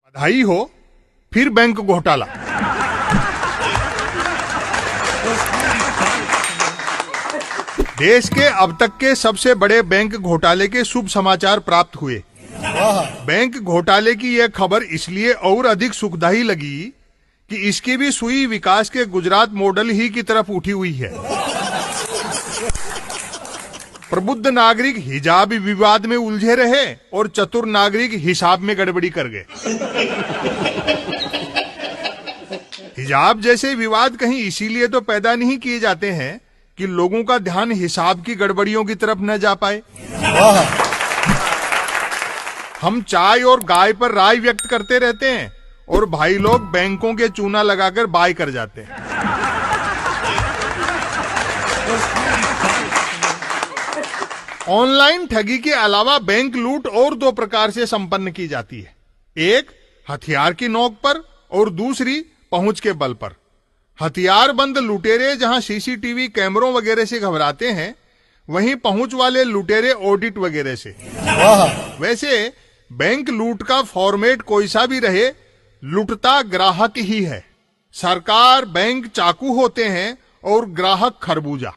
बधाई हो, फिर बैंक घोटाला। देश के अब तक के सबसे बड़े बैंक घोटाले के शुभ समाचार प्राप्त हुए। बैंक घोटाले की यह खबर इसलिए और अधिक सुखदायी लगी कि इसकी भी सुई विकास के गुजरात मॉडल ही की तरफ उठी हुई है। प्रबुद्ध नागरिक हिजाब विवाद में उलझे रहे और चतुर नागरिक हिसाब में गड़बड़ी कर गए। हिजाब जैसे विवाद कहीं इसीलिए तो पैदा नहीं किए जाते हैं कि लोगों का ध्यान हिसाब की गड़बड़ियों की तरफ न जा पाए। हम चाय और गाय पर राय व्यक्त करते रहते हैं और भाई लोग बैंकों के चूना लगाकर बाय कर जाते हैं। ऑनलाइन ठगी के अलावा बैंक लूट और दो प्रकार से संपन्न की जाती है। एक हथियार की नोक पर और दूसरी पहुंच के बल पर। हथियारबंद लुटेरे जहां सीसीटीवी कैमरों वगैरह से घबराते हैं, वहीं पहुंच वाले लुटेरे ऑडिट वगैरह से। वैसे बैंक लूट का फॉर्मेट कोई सा भी रहे, लुटता ग्राहक ही है। सरकार बैंक चाकू होते हैं और ग्राहक खरबूजा।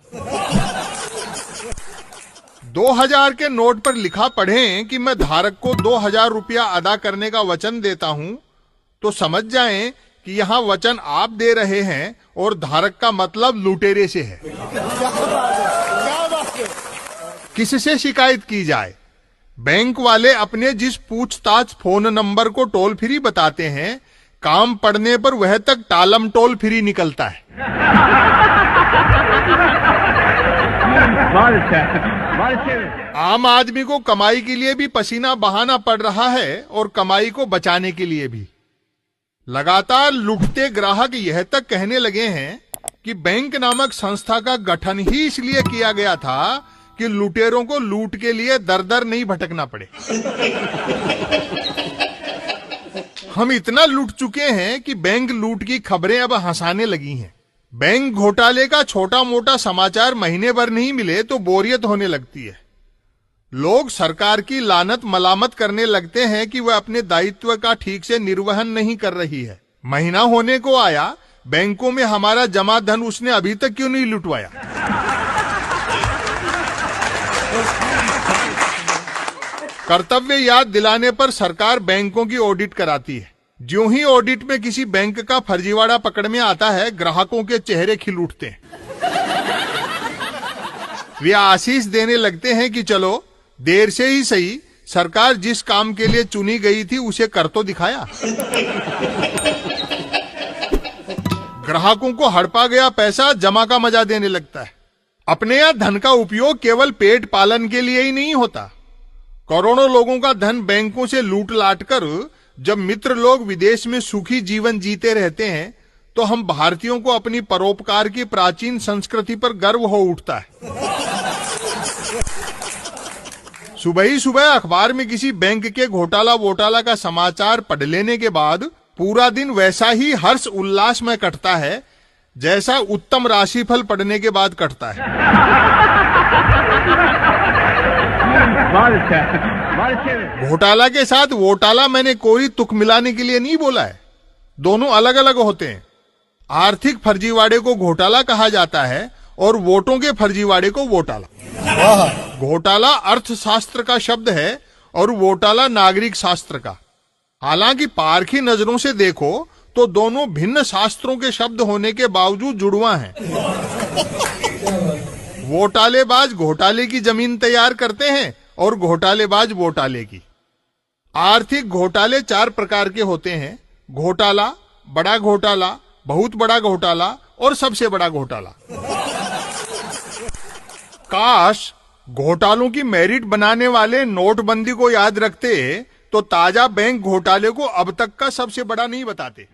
2000 के नोट पर लिखा पढ़ें कि मैं धारक को 2000 रुपया अदा करने का वचन देता हूं, तो समझ जाएं कि यहां वचन आप दे रहे हैं और धारक का मतलब लुटेरे से है। किससे शिकायत की जाए? बैंक वाले अपने जिस पूछताछ फोन नंबर को टोल फ्री बताते हैं, काम पड़ने पर वह तक टालम टोल फ्री निकलता है। आम आदमी को कमाई के लिए भी पसीना बहाना पड़ रहा है और कमाई को बचाने के लिए भी। लगातार लुटते ग्राहक यह तक कहने लगे हैं कि बैंक नामक संस्था का गठन ही इसलिए किया गया था कि लुटेरों को लूट के लिए दर दर नहीं भटकना पड़े। हम इतना लूट चुके हैं कि बैंक लूट की खबरें अब हंसाने लगी हैं। बैंक घोटाले का छोटा मोटा समाचार महीने भर नहीं मिले तो बोरियत होने लगती है। लोग सरकार की लानत मलामत करने लगते हैं कि वह अपने दायित्व का ठीक से निर्वहन नहीं कर रही है। महीना होने को आया, बैंकों में हमारा जमा धन उसने अभी तक क्यों नहीं लुटवाया? कर्तव्य याद दिलाने पर सरकार बैंकों की ऑडिट कराती है। ज्यों ही ऑडिट में किसी बैंक का फर्जीवाड़ा पकड़ में आता है, ग्राहकों के चेहरे खिल उठते हैं। वे आशीष देने लगते हैं कि चलो देर से ही सही, सरकार जिस काम के लिए चुनी गई थी उसे कर तो दिखाया। ग्राहकों को हड़पा गया पैसा जमा का मजा देने लगता है। अपने यहां धन का उपयोग केवल पेट पालन के लिए ही नहीं होता। करोड़ों लोगों का धन बैंकों से लूट लाट कर जब मित्र लोग विदेश में सुखी जीवन जीते रहते हैं, तो हम भारतीयों को अपनी परोपकार की प्राचीन संस्कृति पर गर्व हो उठता है। सुबह ही सुबह अखबार में किसी बैंक के घोटाला वोटाला का समाचार पढ़ लेने के बाद पूरा दिन वैसा ही हर्ष उल्लास में कटता है जैसा उत्तम राशिफल पढ़ने के बाद कटता है। घोटाला के साथ वोटाला मैंने कोई तुक मिलाने के लिए नहीं बोला है, दोनों अलग अलग होते हैं। आर्थिक फर्जीवाड़े को घोटाला कहा जाता है और वोटों के फर्जीवाड़े को वोटाला। घोटाला अर्थशास्त्र का शब्द है और वोटाला नागरिक शास्त्र का। हालांकि पारखी नजरों से देखो तो दोनों भिन्न शास्त्रों के शब्द होने के बावजूद जुड़वा हैं। वोटालेबाज घोटाले की जमीन तैयार करते हैं और घोटालेबाज वोटाले की। आर्थिक घोटाले 4 प्रकार के होते हैं: घोटाला, बड़ा घोटाला, बहुत बड़ा घोटाला और सबसे बड़ा घोटाला। काश घोटालों की मेरिट बनाने वाले नोटबंदी को याद रखते तो ताजा बैंक घोटाले को अब तक का सबसे बड़ा नहीं बताते।